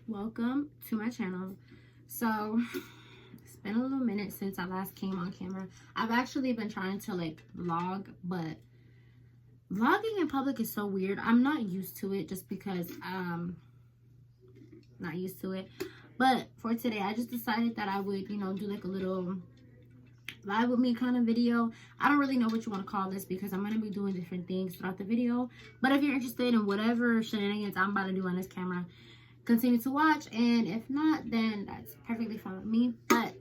welcome to my channel. So it's been a little minute since I last came on camera. I've actually been trying to like vlog, but vlogging in public is so weird. I'm not used to it just because not used to it. But for today, I just decided that I would, do like a little live with me kind of video. I don't really know what you want to call this because I'm going to be doing different things throughout the video. But if you're interested in whatever shenanigans I'm about to do on this camera, continue to watch. And if not, then that's perfectly fine with me. But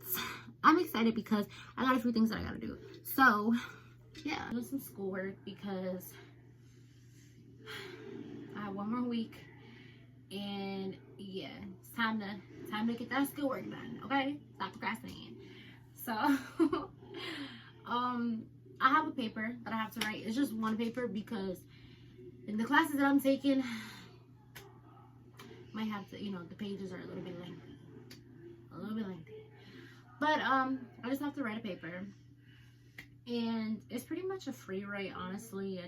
I'm excited because I got a few things that I got to do. So, yeah, I'm doing some schoolwork because I have one more week. And, yeah, it's time to get that schoolwork done, okay? Stop procrastinating. So, I have a paper that I have to write. It's just one paper because in the classes that I'm taking, might have to, the pages are a little bit lengthy. But, I just have to write a paper. And it's pretty much a free write, honestly.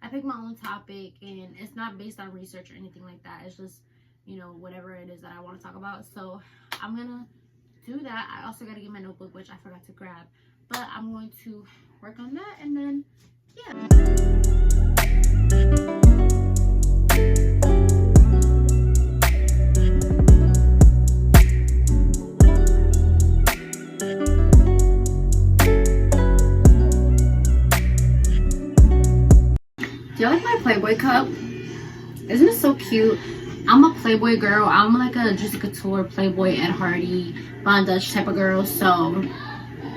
I pick my own topic, and it's not based on research or anything like that. It's just, whatever it is that I want to talk about. So, I'm going to do that. I also got to get my notebook, which I forgot to grab, but I'm going to work on that, and then yeah. Do you like my Playboy cup? Isn't it so cute? I'm a Playboy girl. I'm like a Juicy Couture, Playboy, Ed Hardy, Von Dutch type of girl. So,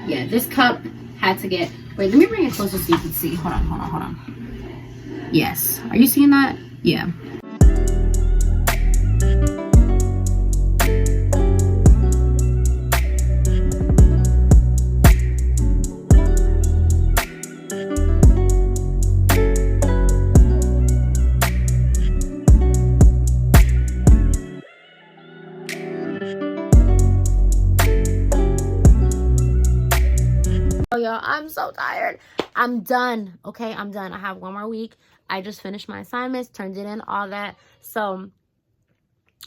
yeah, this cup had to get... Wait, let me bring it closer so you can see. Hold on. Yes. Are you seeing that? Yeah. Oh, y'all, I'm so tired. I'm done. Okay, I'm done. I have one more week. I just finished my assignments, turned it in, all that. So,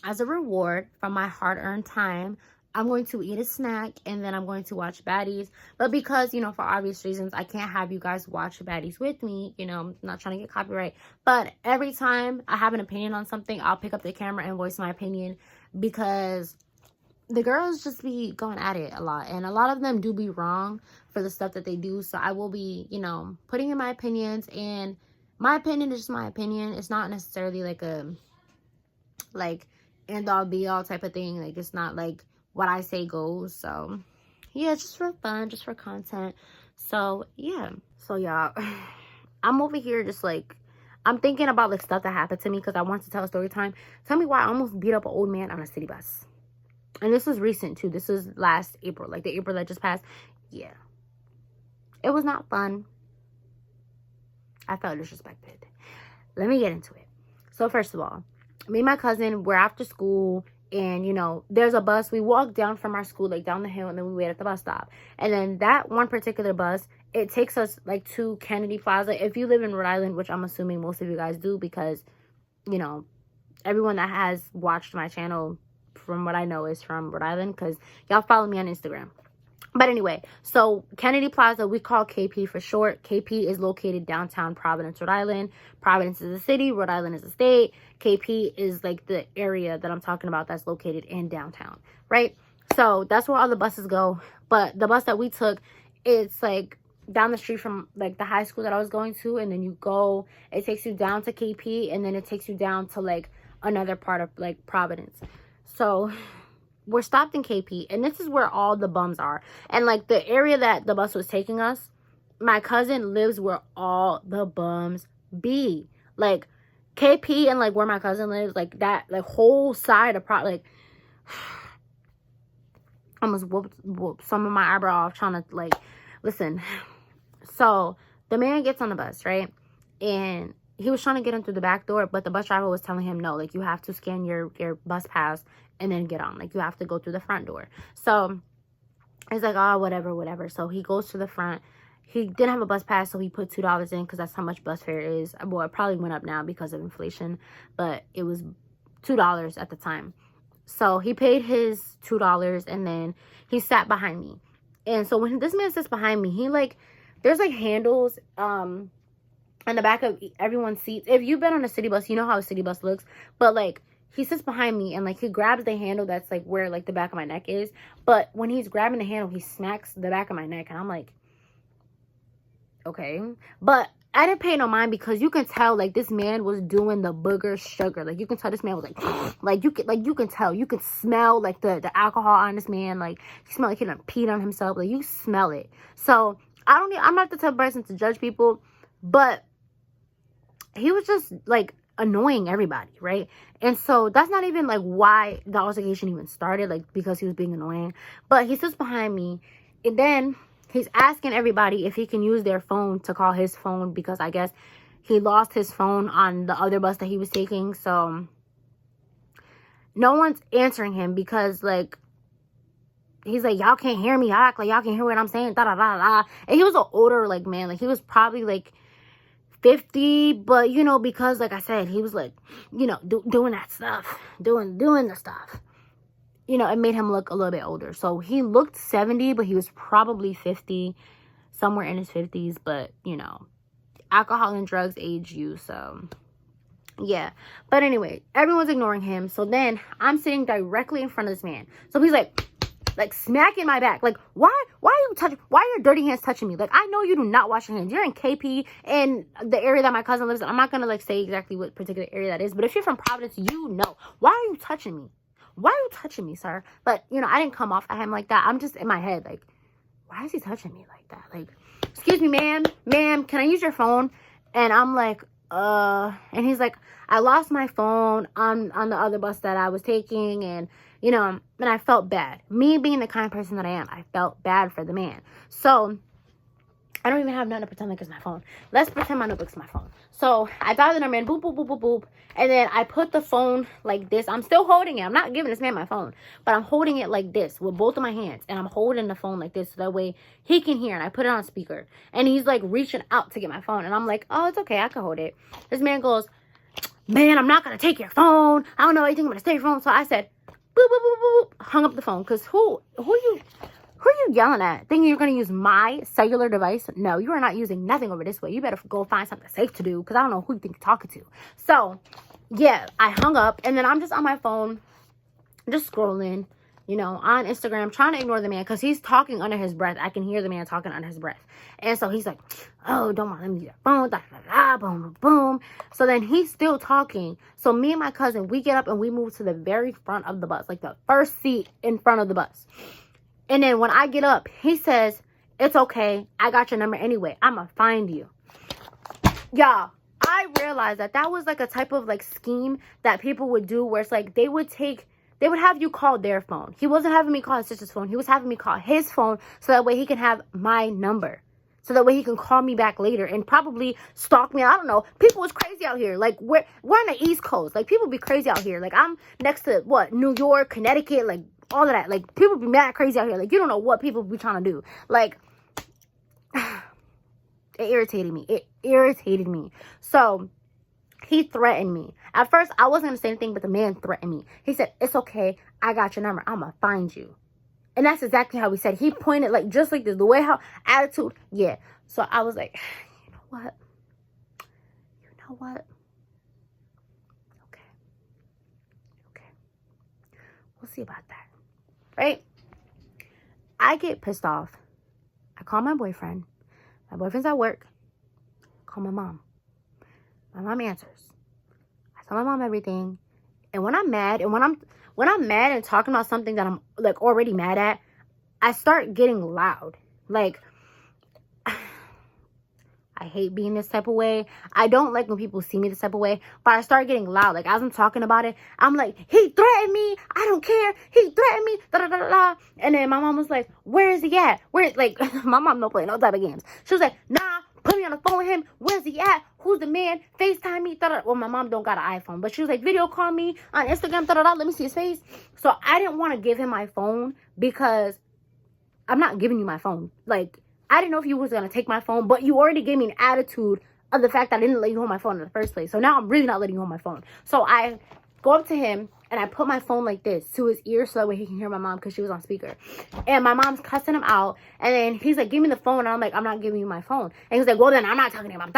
as a reward from my hard-earned time, I'm going to eat a snack, and then I'm going to watch baddies. But because, for obvious reasons, I can't have you guys watch baddies with me. I'm not trying to get copyright. But every time I have an opinion on something, I'll pick up the camera and voice my opinion because the girls just be going at it a lot, and a lot of them do be wrong for the stuff that they do. So I will be, putting in my opinions, and my opinion is just my opinion. It's not necessarily like a end all be all type of thing. Like, it's not like what I say goes. So yeah, just for fun, just for content. So yeah, so y'all, I'm over here just like, I'm thinking about like stuff that happened to me because I want to tell a story time. Tell me why I almost beat up an old man on a city bus. And this was recent too. This was last April, like the April that just passed. Yeah. It was not fun. I felt disrespected. Let me get into it. So first of all, me and my cousin, we're after school, and there's a bus. We walk down from our school, like down the hill, and then we wait at the bus stop. And then that one particular bus, it takes us like to Kennedy Plaza. If you live in Rhode Island, which I'm assuming most of you guys do, because everyone that has watched my channel, from what I know, is from Rhode Island, because y'all follow me on Instagram. But anyway, so Kennedy Plaza, we call KP for short. KP is located downtown Providence, Rhode Island. Providence is a city, Rhode Island is a state. KP is like the area that I'm talking about that's located in downtown, right? So that's where all the buses go. But the bus that we took, it's like down the street from like the high school that I was going to, and then you go, it takes you down to KP, and then it takes you down to like another part of like Providence. So we're stopped in KP, and this is where all the bums are. And like the area that the bus was taking us, my cousin lives where all the bums be. Like KP and like where my cousin lives, like that, like whole side of like almost whooped some of my eyebrow off trying to like listen. So the man gets on the bus, right? And he was trying to get him through the back door, but the bus driver was telling him, no, like you have to scan your bus pass and then get on. Like you have to go through the front door. So he's like, oh, whatever. So he goes to the front. He didn't have a bus pass, so he put $2 in because that's how much bus fare is. Well, it probably went up now because of inflation, but it was $2 at the time. So he paid his $2 and then he sat behind me. And so when this man sits behind me, he like, there's like handles on the back of everyone's seats. If you've been on a city bus, you know how a city bus looks. But like, he sits behind me and like he grabs the handle that's like where like the back of my neck is. But when he's grabbing the handle, he smacks the back of my neck and I'm like, okay. But I didn't pay no mind because you can tell like this man was doing the booger sugar. Like you can tell this man was like you can tell, you can smell like the alcohol on this man. Like he smelled like he done peed on himself. Like you smell it. So I'm not the type of person to judge people, but he was just like annoying everybody, right? And so that's not even like why the altercation even started, like because he was being annoying. But he sits behind me and then he's asking everybody if he can use their phone to call his phone because I guess he lost his phone on the other bus that he was taking. So no one's answering him because like he's like, y'all can't hear me. Y'all act like y'all can hear what I'm saying. Da da da da. And he was an older like man. Like he was probably like 50, but you know, because like I said, he was like, you know, doing that stuff, doing the stuff. You know, it made him look a little bit older. So he looked 70, but he was probably 50, somewhere in his 50s. But, you know, alcohol and drugs age you. So, yeah. But anyway, everyone's ignoring him. So then I'm sitting directly in front of this man. So he's like smacking my back. Like, why are your dirty hands touching me? Like, I know you do not wash your hands. You're in KP in the area that my cousin lives in. I'm not going to like say exactly what particular area that is. But if you're from Providence, you know. Why are you touching me? Why are you touching me, sir? But, you know, I didn't come off at him like that. I'm just in my head, like, why is he touching me like that? Like, excuse me, ma'am, can I use your phone? And I'm like, and he's like, I lost my phone on the other bus that I was taking. And, you know, and I felt bad. Me being the kind of person that I am, I felt bad for the man. So I don't even have nothing to pretend like it's my phone. Let's pretend my notebook's my phone. So I dialed the number in, boop, boop, boop, boop, boop. And then I put the phone like this. I'm still holding it. I'm not giving this man my phone. But I'm holding it like this with both of my hands. And I'm holding the phone like this so that way he can hear. And I put it on speaker. And he's like reaching out to get my phone. And I'm like, oh, it's okay. I can hold it. This man goes, man, I'm not going to take your phone. I don't know anything. I'm going to take your phone. So I said, boop, boop, boop, boop, boop. Hung up the phone. Because who are you yelling at? Thinking you're going to use my cellular device? No, you are not using nothing over this way. You better go find something safe to do because I don't know who you think you're talking to. So, yeah, I hung up and then I'm just on my phone, just scrolling, you know, on Instagram, trying to ignore the man because he's talking under his breath. I can hear the man talking under his breath. And so he's like, oh, don't want to let me use your phone, da, da, da, boom, boom, boom. So then he's still talking. So me and my cousin, we get up and we move to the very front of the bus, like the first seat in front of the bus. And then when I get up, he says, it's okay. I got your number anyway. I'm going to find you. Y'all, I realized that was like a type of like scheme that people would do where it's like they would have you call their phone. He wasn't having me call his sister's phone. He was having me call his phone so that way he can have my number. So that way he can call me back later and probably stalk me. I don't know. People was crazy out here. Like, we're on the East Coast. Like, people be crazy out here. Like, I'm next to, New York, Connecticut, like, all of that. Like, people be mad crazy out here. Like, you don't know what people be trying to do. Like, it irritated me. So, he threatened me. At first, I wasn't going to say anything, but the man threatened me. He said, it's okay. I got your number. I'm going to find you. And that's exactly how he said. He pointed like just like this. The way how attitude. Yeah. So I was like, you know what? Okay. We'll see about that. Right? I get pissed off. I call my boyfriend. My boyfriend's at work. I call my mom. My mom answers. I tell my mom everything. And when I'm mad and talking about something that I'm like already mad at, I start getting loud. Like, I hate being this type of way. I don't like when people see me this type of way, but I start getting loud. Like, as I'm talking about it, I'm like, he threatened me. I don't care. He threatened me. Da, da, da, da. And then my mom was like, where is he at? Like, my mom don't play no type of games. She was like, nah, put me on the phone with him. Where's he at? Who's the man? FaceTime me. Da, da. Well, my mom don't got an iPhone, but she was like, video call me on Instagram. Da, da, da. Let me see his face. So I didn't want to give him my phone because I'm not giving you my phone. Like, I didn't know if you was going to take my phone, but you already gave me an attitude of the fact that I didn't let you hold my phone in the first place. So now I'm really not letting you hold my phone. So I go up to him, and I put my phone like this to his ear so that way he can hear my mom because she was on speaker. And my mom's cussing him out. And then he's like, give me the phone. And I'm like, I'm not giving you my phone. And he's like, well, then I'm not talking to him.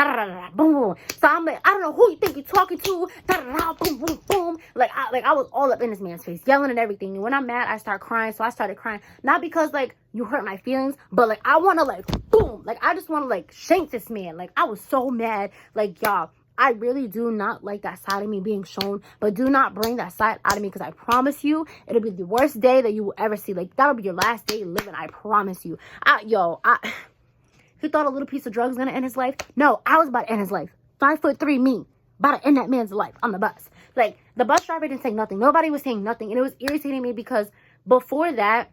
Boom, boom. So I'm like, I don't know who you think you're talking to. Boom, boom, boom. Like I was all up in this man's face, yelling and everything. And when I'm mad, I start crying. So I started crying. Not because, like, you hurt my feelings, but, like, I want to, like, boom. Like, I just want to, like, shank this man. Like, I was so mad. Like, y'all, I really do not like that side of me being shown, but do not bring that side out of me because I promise you, it'll be the worst day that you will ever see. Like, that'll be your last day living, I promise you. He thought a little piece of drugs was going to end his life. No, I was about to end his life. 5'3" me, about to end that man's life on the bus. Like, the bus driver didn't say nothing. Nobody was saying nothing, and it was irritating me because before that,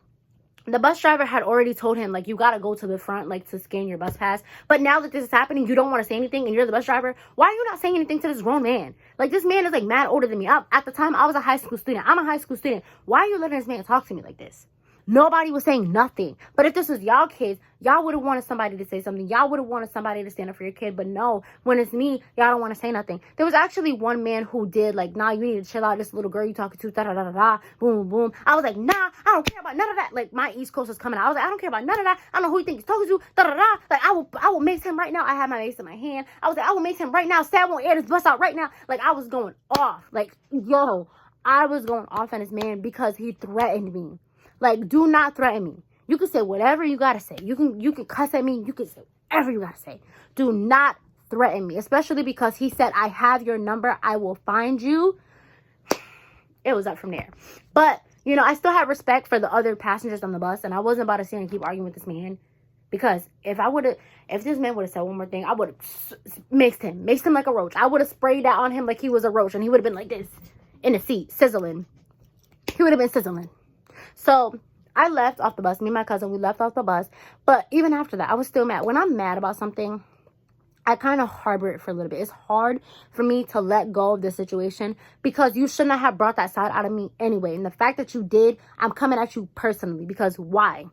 the bus driver had already told him, like, you got to go to the front, like, to scan your bus pass. But now that this is happening, you don't want to say anything, and you're the bus driver. Why are you not saying anything to this grown man? Like, this man is, like, mad older than me. At the time, I was a high school student. I'm a high school student. Why are you letting this man talk to me like this? Nobody was saying nothing. But if this was y'all kids, y'all would have wanted somebody to say something. Y'all would have wanted somebody to stand up for your kid. But no, when it's me, y'all don't want to say nothing. There was actually one man who did, like, nah, you need to chill out. This little girl you talking to, da-da-da-da-da, boom, boom. I was like, nah, I don't care about none of that. Like, my East Coast was coming out. I was like, I don't care about none of that. I don't know who you think he's talking to, da-da-da. Like, I will mace him right now. I had my mace in my hand. I was like, I will mace him right now. Sad won't air this bus out right now. Like, I was going off. Like, yo, I was going off on this man because he threatened me. Like, do not threaten me. You can say whatever you gotta say. You can cuss at me. You can say whatever you gotta say. Do not threaten me. Especially because he said, I have your number. I will find you. It was up from there. But, you know, I still have respect for the other passengers on the bus. And I wasn't about to sit and keep arguing with this man. Because if this man would have said one more thing, I would have maced him like a roach. I would have sprayed that on him like he was a roach. And he would have been like this in the seat, sizzling. He would have been sizzling. So I left off the bus. Me and my cousin, we left off the bus. But even after that, I was still mad. When I'm mad about something, I kind of harbor it for a little bit. It's hard for me to let go of the situation because you should not have brought that side out of me anyway. And the fact that you did, I'm coming at you personally because why?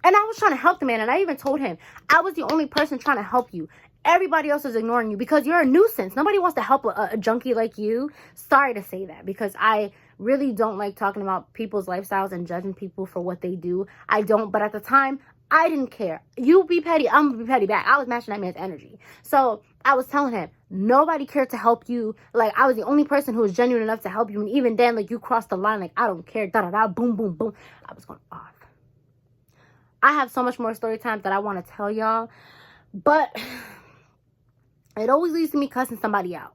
And I was trying to help the man. And I even told him I was the only person trying to help you. Everybody else is ignoring you because you're a nuisance. Nobody wants to help a junkie like you. Sorry to say that because I really don't like talking about people's lifestyles and judging people for what they do. I don't. But at the time, I didn't care. You be petty, I'm gonna be petty back. I was matching that man's energy. So I was telling him, nobody cared to help you. Like, I was the only person who was genuine enough to help you. And even then, like, you crossed the line. Like, I don't care. Da-da-da, boom, boom, boom. I was going off. I have so much more story time that I want to tell y'all. But it always leads to me cussing somebody out.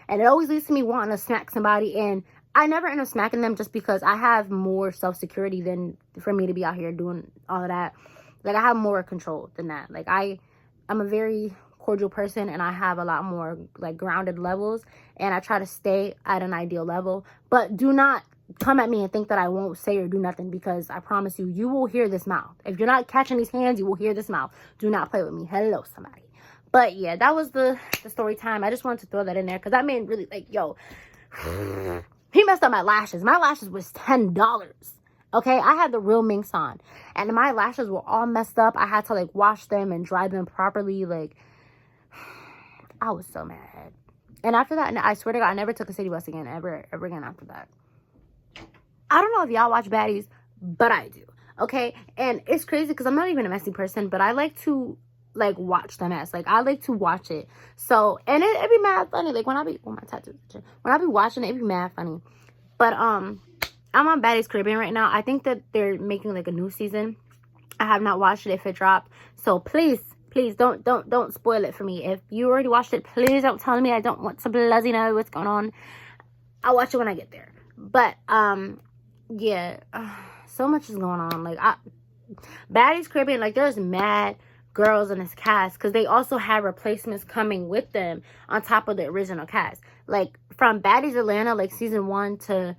And it always leads to me wanting to smack somebody. And I never end up smacking them just because I have more self-security than for me to be out here doing all of that. Like, I have more control than that. Like, I'm a very cordial person, and I have a lot more, like, grounded levels. And I try to stay at an ideal level. But do not come at me and think that I won't say or do nothing, because I promise you, you will hear this mouth. If you're not catching these hands, you will hear this mouth. Do not play with me. Hello, somebody. But, yeah, that was the story time. I just wanted to throw that in there, because that man really, like, yo, he messed up my lashes. My lashes was $10. Okay, I had the real minks on, and my lashes were all messed up. I had to, like, wash them and dry them properly. Like, I was so mad. And after that, I swear to God, I never took a city bus again, ever again after that. I don't know if y'all watch baddies, but I do. Okay, and it's crazy because I'm not even a messy person, but I like to, like, watch the mess. Like, I like to watch it. So, and it be mad funny. Like, when I be, my tattoos, when I be watching it, it be mad funny. But, I'm on Baddies Caribbean right now. I think that they're making, like, a new season. I have not watched it if it dropped. So please don't spoil it for me. If you already watched it, please don't tell me. I don't want to bloody know what's going on. I'll watch it when I get there. But yeah, so much is going on. Like, Baddies Caribbean, like, there's mad girls in this cast, because they also have replacements coming with them on top of the original cast. Like, from Baddies Atlanta, like, season 1 to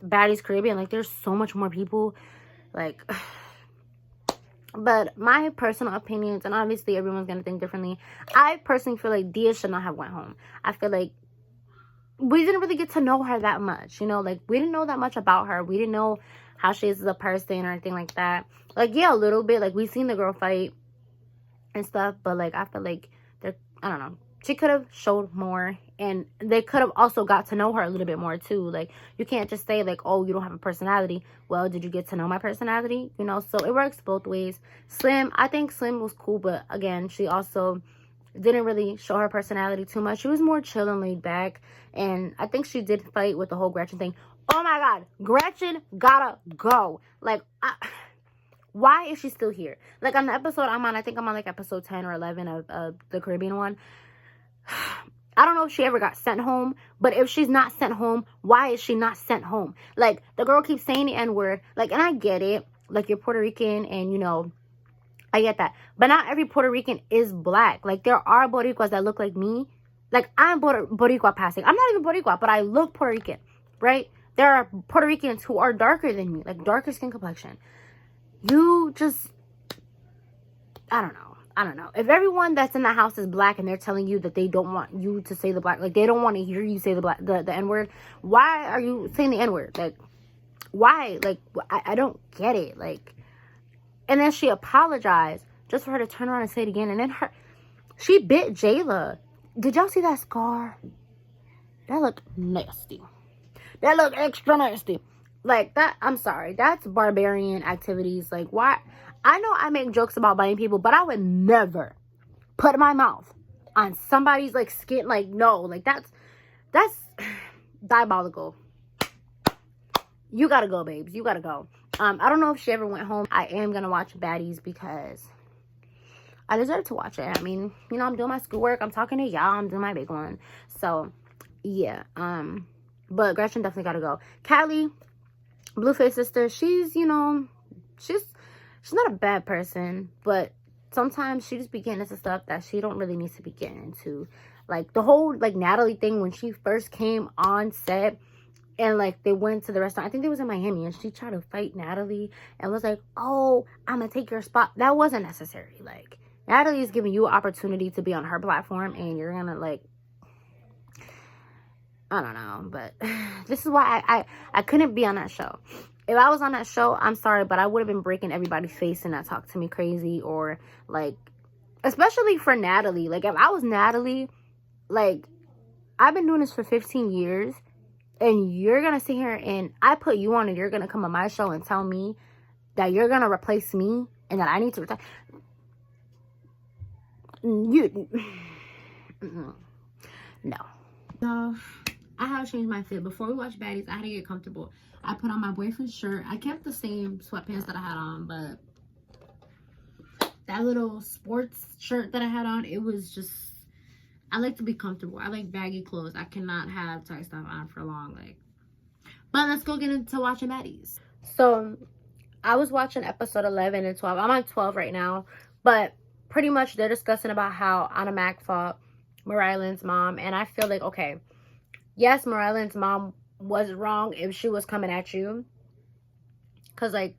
Baddies Caribbean, like, there's so much more people. Like, but my personal opinions, and obviously everyone's gonna think differently, I personally feel like Dia should not have went home. I feel like we didn't really get to know her that much, you know. Like, we didn't know that much about her. We didn't know how she is as a person or anything like that. Like, yeah, a little bit. Like, we seen the girl fight and stuff, but, like, I feel like they're, I don't know, she could have showed more, and they could have also got to know her a little bit more too. Like, you can't just say like, oh, you don't have a personality. Well, did you get to know my personality? You know, so it works both ways. Slim, I think Slim was cool, but again, she also didn't really show her personality too much. She was more chill and laid back, and I think she did fight with the whole Gretchen thing. Oh my God, Gretchen gotta go. Like, why is she still here? Like, on the episode I'm on, I think I'm on like episode 10 or 11 of the Caribbean one. I don't know if she ever got sent home, but if she's not sent home, why is she not sent home? Like, the girl keeps saying the N-word. Like, and I get it. Like, you're Puerto Rican, and, you know, I get that. But not every Puerto Rican is black. Like, there are Boricuas that look like me. Like, I'm Boricua passing. I'm not even Boricua, but I look Puerto Rican, right? There are Puerto Ricans who are darker than me, like darker skin complexion. You just, I don't know. If everyone that's in the house is black and they're telling you that they don't want you to say the black, like they don't want to hear you say the N-word, why are you saying the N-word? Like, why? Like, I don't get it. Like, and then she apologized just for her to turn around and say it again. And then she bit Jayla. Did y'all see that scar? That looked nasty. That looked extra nasty. Like, that, I'm sorry. That's barbarian activities. Like, why? I know I make jokes about biting people, but I would never put my mouth on somebody's, like, skin. Like, no. Like, that's diabolical. You gotta go, babes. You gotta go. I don't know if she ever went home. I am gonna watch Baddies because I deserve to watch it. I mean, you know, I'm doing my schoolwork. I'm talking to y'all. I'm doing my big one. So, yeah. But Gretchen definitely gotta go. Callie, Blueface sister, she's, you know, she's not a bad person, but sometimes she just be getting into stuff that she don't really need to be getting into. Like, the whole, like, Natalie thing when she first came on set and, like, they went to the restaurant. I think they was in Miami, and she tried to fight Natalie and was like, oh, I'm gonna take your spot. That wasn't necessary. Like, Natalie is giving you an opportunity to be on her platform, and you're gonna, like, I don't know, but this is why I couldn't be on that show. If I was on that show, I'm sorry, but I would have been breaking everybody's face and that talk to me crazy, or, like, especially for Natalie. Like, if I was Natalie, like, I've been doing this for 15 years, and you're gonna sit here and I put you on, and you're gonna come on my show and tell me that you're gonna replace me and that I need to retire. No. I have changed my fit. Before we watch Baddies, I had to get comfortable. I put on my boyfriend's shirt. I kept the same sweatpants that I had on, but that little sports shirt that I had on, it was just, I like to be comfortable. I like baggy clothes. I cannot have tight stuff on for long. Like, but let's go get into watching Baddies. So, I was watching episode 11 and 12. I'm on 12 right now, but pretty much they're discussing about how Anna Mac fought Maryland's mom, and I feel like, okay, yes, Maryland's mom was wrong if she was coming at you. Because, like,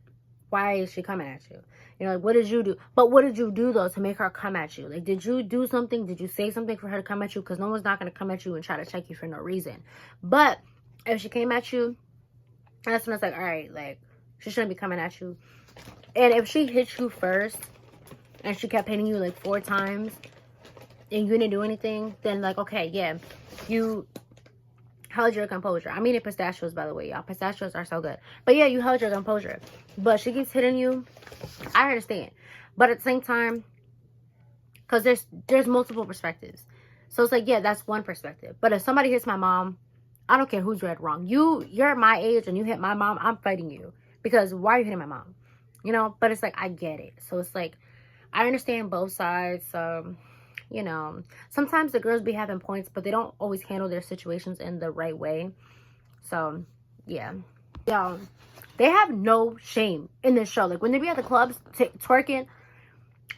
why is she coming at you? You know, like, what did you do? But what did you do, though, to make her come at you? Like, did you do something? Did you say something for her to come at you? Because no one's not going to come at you and try to check you for no reason. But if she came at you, that's when it's like, all right, like, she shouldn't be coming at you. And if she hit you first and she kept hitting you, like, 4 times and you didn't do anything, then, like, okay, yeah, you held your composure. I mean, the pistachios, by the way, y'all. Pistachios are so good. But yeah, you held your composure. But she keeps hitting you. I understand. But at the same time, because there's multiple perspectives. So it's like, yeah, that's one perspective. But if somebody hits my mom, I don't care who's right or wrong. You're my age and you hit my mom, I'm fighting you. Because why are you hitting my mom? You know? But it's like, I get it. So it's like, I understand both sides. You know, sometimes the girls be having points, but they don't always handle their situations in the right way. So, yeah. Yo, they have no shame in this show. Like, when they be at the clubs twerking,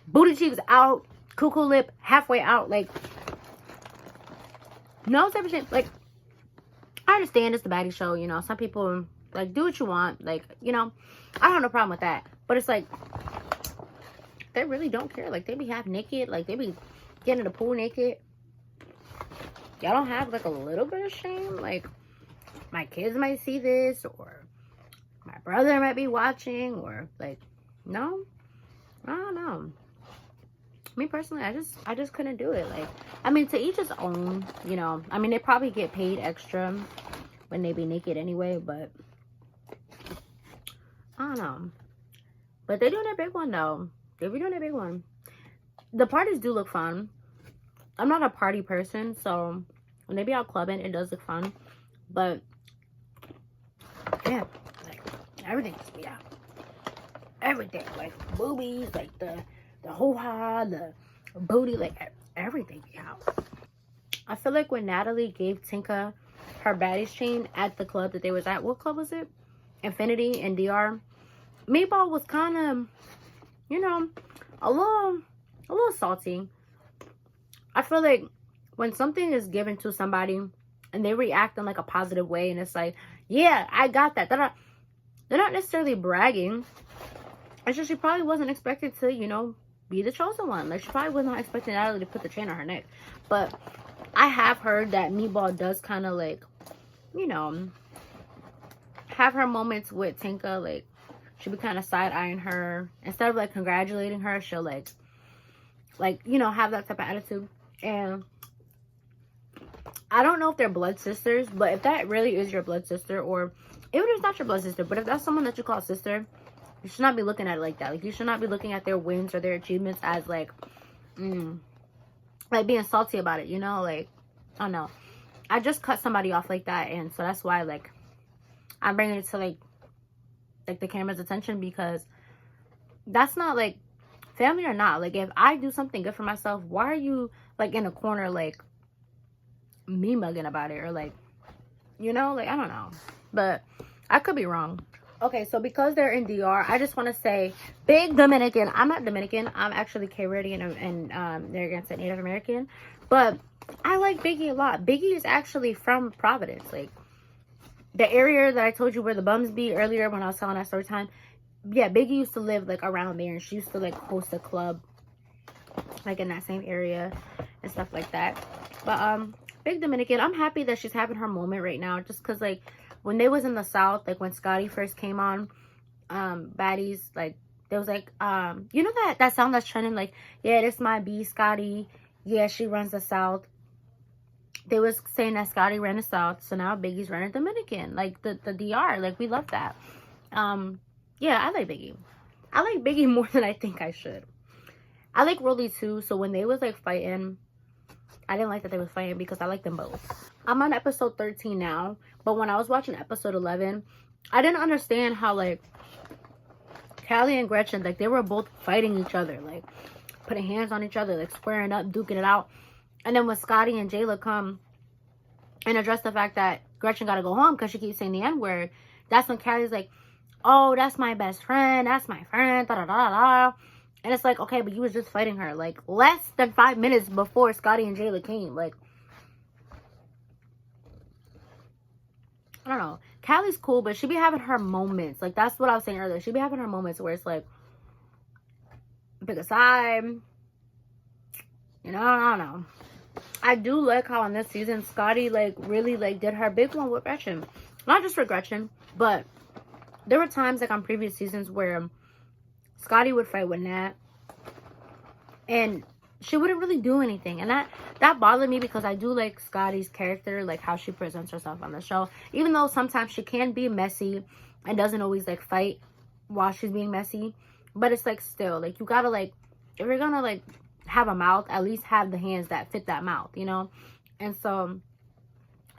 booty cheeks out, cuckoo lip halfway out, like, no type of shame. Like, I understand it's the baddie show, you know. Some people, like, do what you want. Like, you know, I don't have no problem with that. But it's like, they really don't care. Like, they be half naked. Like, they be getting in the pool naked. Y'all don't have, like, a little bit of shame? Like, my kids might see this, or my brother might be watching, or, like, no? I don't know. me personally, I just couldn't do it. Like, I mean, to each his own, you know. I mean, they probably get paid extra when they be naked anyway, but I don't know. But they're doing their big one though. They be doing their big one. The parties do look fun. I'm not a party person, so when they be out clubbing, it does look fun. But yeah, like everything just be out. Everything, like boobies, like the hoo-ha, the booty, like everything be out. I feel like when Natalie gave Tinka her baddies chain at the club that they was at, what club was it? Infinity in DR. Meatball was kind of, you know, a little salty. I feel like when something is given to somebody and they react in like a positive way, and it's like, yeah, I got that. They're not necessarily bragging. It's just she probably wasn't expected to, you know, be the chosen one. Like, she probably was not expecting Natalie to put the chain on her neck. But I have heard that Meatball does kind of like, you know, have her moments with Tinka. Like, she'll be kind of side-eyeing her. Instead of like congratulating her, she'll like, you know, have that type of attitude. And I don't know if they're blood sisters, but if that really is your blood sister, or even if it's not your blood sister, but if that's someone that you call sister, you should not be looking at it like that. Like, you should not be looking at their wins or their achievements as like, like being salty about it, you know? Like, I don't know. I just cut somebody off like that, and so that's why, like, I'm bringing it to like the camera's attention, because that's not like, family or not, like, if I do something good for myself, why are you like in a corner like me mugging about it, or like, you know, like, I don't know, but I could be wrong. Okay, so because they're in DR, I just want to say big Dominican. I'm not Dominican, I'm actually Caribbean, and they're against Native American, but I like Biggie a lot. Biggie is actually from Providence, like the area that I told you where the bums be earlier when I was telling that story time. Yeah, Biggie used to live like around there, and she used to like host a club like in that same area and stuff like that. But big Dominican, I'm happy that she's having her moment right now, just because like when they was in the South, like when Scotty first came on, baddies, like there was like you know that sound that's trending, like, yeah, this my B Scotty, yeah, she runs the South. They was saying that Scotty ran the South, so now Biggie's running Dominican, like the DR. Like, we love that. Yeah, I like Biggie. I like Biggie more than I think I should. I like Rolly too, so when they was like fighting, I didn't like that they was fighting because I like them both. I'm on episode 13 now, but when I was watching episode 11, I didn't understand how like Callie and Gretchen, like, they were both fighting each other, like putting hands on each other, like squaring up, duking it out. And then when Scotty and Jayla come and address the fact that Gretchen gotta go home because she keeps saying the N-word, that's when Callie's like, oh, that's my best friend, that's my friend, da da da da. And it's like, okay, but you was just fighting her like less than 5 minutes before Scotty and Jayla came. Like, I don't know. Callie's cool, but she be having her moments. Like, that's what I was saying earlier. She be having her moments where it's like, pick a side. You know, I don't know. I do like how in this season, Scotty, like, really, like, did her big one with Gretchen. Not just for Gretchen, but there were times, like, on previous seasons where Scotty would fight with Nat, and she wouldn't really do anything. And that bothered me, because I do like Scotty's character, like, how she presents herself on the show. Even though sometimes she can be messy and doesn't always, like, fight while she's being messy. But it's, like, still, like, you gotta, like, if you're gonna, like, have a mouth, at least have the hands that fit that mouth, you know? And so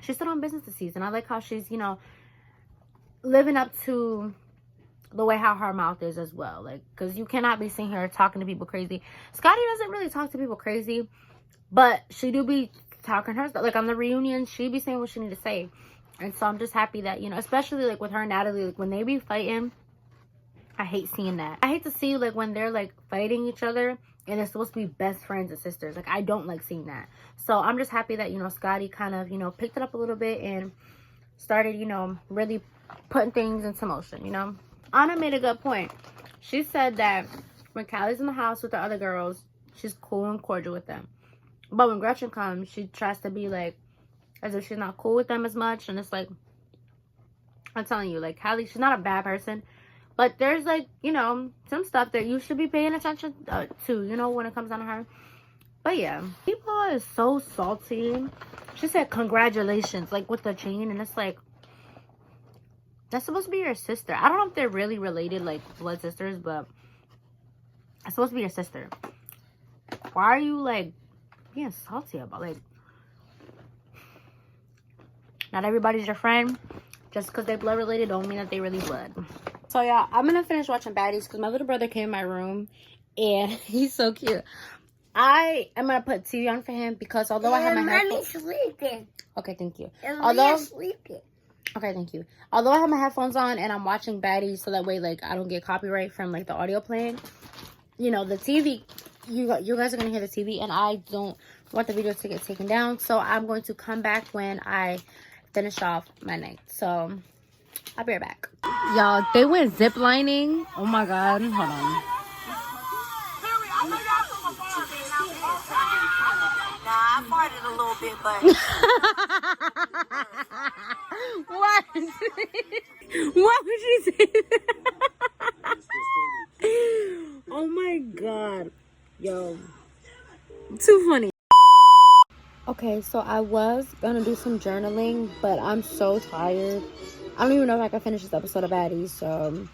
she's still on business this season. I like how she's, you know, living up to the way how her mouth is as well. Like, because you cannot be sitting here talking to people crazy. Scotty doesn't really talk to people crazy, but she do be talking her stuff. Like, on the reunion, she be saying what she need to say. And so I'm just happy that, you know, especially like with her and Natalie, like when they be fighting, I hate seeing that. I hate to see like when they're like fighting each other and they're supposed to be best friends and sisters. Like, I don't like seeing that. So I'm just happy that, you know, Scotty kind of, you know, picked it up a little bit and started, you know, really putting things into motion, you know. Anna made a good point. She said that when Callie's in the house with the other girls, she's cool and cordial with them. But when Gretchen comes, she tries to be like, as if she's not cool with them as much. And it's like, I'm telling you, like, Callie, she's not a bad person, But there's like, you know, some stuff that you should be paying attention to, you know, when it comes down to her. But yeah, people is so salty. She said congratulations, like with the chain, and it's like, that's supposed to be your sister. I don't know if they're really related, like blood sisters, but it's supposed to be your sister. Why are you like being salty about, like, not everybody's your friend. Just because they're blood related don't mean that they really blood. So yeah, I'm gonna finish watching Baddies because my little brother came in my room and he's so cute. I am gonna put TV on for him because although I have my headphones, sleeping. okay, thank you. And Although sleeping. okay, thank you. Although I have my headphones on and I'm watching Baddies, so that way like I don't get copyright from like the audio playing. You know, the TV, you guys are gonna hear the TV, and I don't want the video to get taken down. So I'm going to come back when I finish off my night. So I'll be right back. Y'all, they went zip lining. Oh my god, hold on. Nah, I farted a little bit, but What? Why would you say that? Oh my god. Yo. Too funny. Okay, so I was gonna do some journaling, but I'm so tired. I don't even know if I can finish this episode of Baddies, so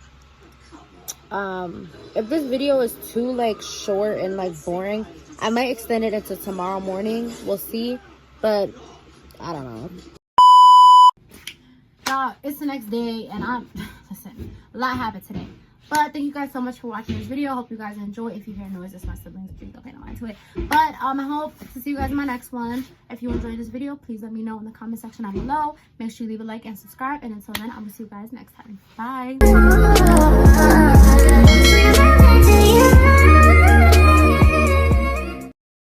if this video is too like short and like boring, I might extend it into tomorrow morning. We'll see, but I don't know. Y'all, it's the next day and listen, a lot happened today. But thank you guys so much for watching this video. I hope you guys enjoy. If you hear noises, my siblings, please don't pay no mind to it. But I hope to see you guys in my next one. If you enjoyed this video, please let me know in the comment section down below. Make sure you leave a like and subscribe. And until then, I'm gonna see you guys next time. Bye.